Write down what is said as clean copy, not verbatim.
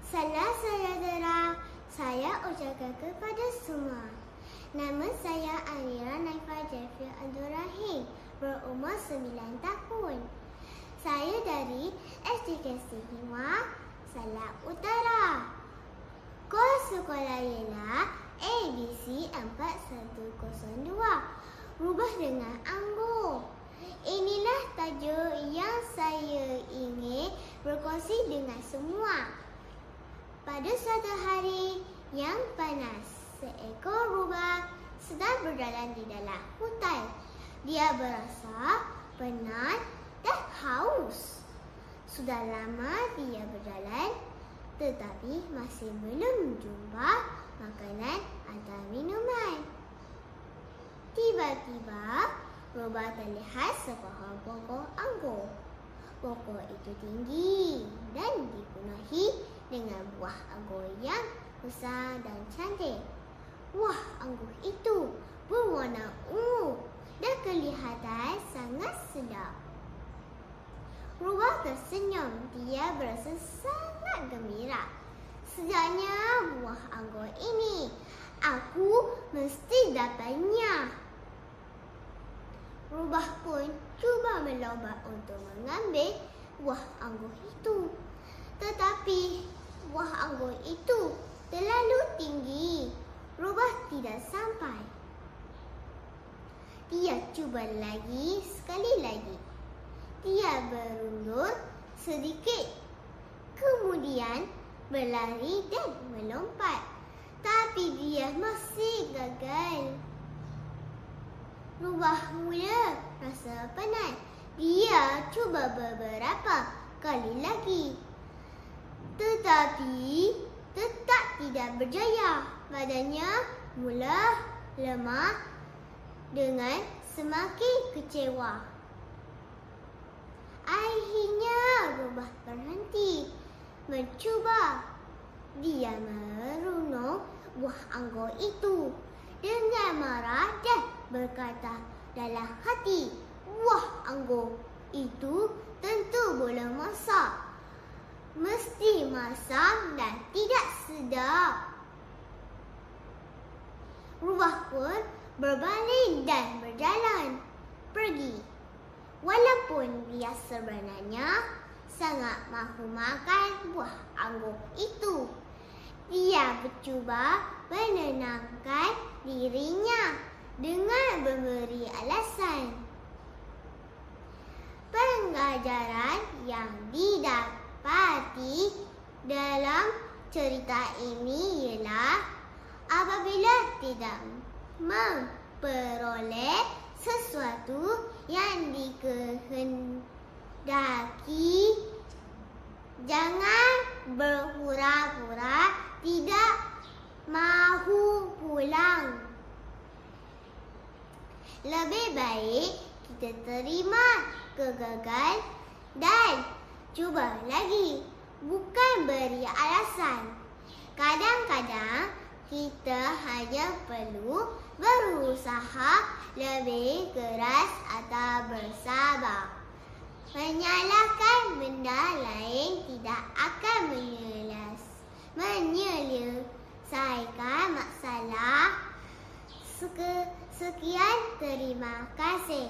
Saudara-saudara, saya ucapkan kepada semua. Nama saya Amira Naifah Jafri Abdul Rahim, berumur 9 tahun. Saya dari SDKC Hima, Salam Utara. Kos sekolah ialah ABC 4102, rubah dengan anggur. Inilah tajuk yang saya ingin berkongsi dengan semua. Pada suatu hari yang panas, seekor rubah sedang berjalan di dalam hutan. Dia berasa penat dan haus. Sudah lama dia berjalan, tetapi masih belum jumpa makanan atau minuman. Tiba-tiba, rubah terlihat sebuah pokok anggur. Pokok itu tinggi dan dipenuhi dengan buah anggur yang besar dan cantik. Buah anggur itu berwarna ungu dan kelihatan sangat sedap. Rubah tersenyum. Dia berasa sangat gembira. Sedapnya buah anggur ini. Aku mesti dapatnya. Rubah pun cuba melompat untuk mengambil buah anggur itu. Tetapi buah anggur itu terlalu tinggi. Rubah tidak sampai. Dia cuba lagi, sekali lagi. Dia berundur sedikit. Kemudian berlari dan melompat. Tapi dia masih gagal. Rubah mula rasa penat. Dia cuba beberapa kali lagi. Tetapi tetap tidak berjaya. Badannya mula lemah dengan semakin kecewa. Akhirnya rubah berhenti mencuba. Dia merunung buah anggur itu dengan marah dan berkata dalam hati, buah anggur itu tentu belum masak. Mesti masam dan tidak sedap. Rubah pun berbalik dan berjalan pergi. Walaupun dia sebenarnya sangat mahu makan buah anggur itu, dia mencuba menenangkan dirinya dengan memberi alasan. Pengajaran yang didapati dalam cerita ini ialah apabila tidak memperoleh sesuatu yang dikehendaki, jangan berpura-pura tidak mahu pulang. Lebih baik kita terima kegagalan dan cuba lagi, bukan beri alasan. Kadang-kadang kita hanya perlu berusaha lebih keras atau bersabar. Menyalahkan benda lain tidak akan menyelesaikan masalah. Sekian, terima kasih.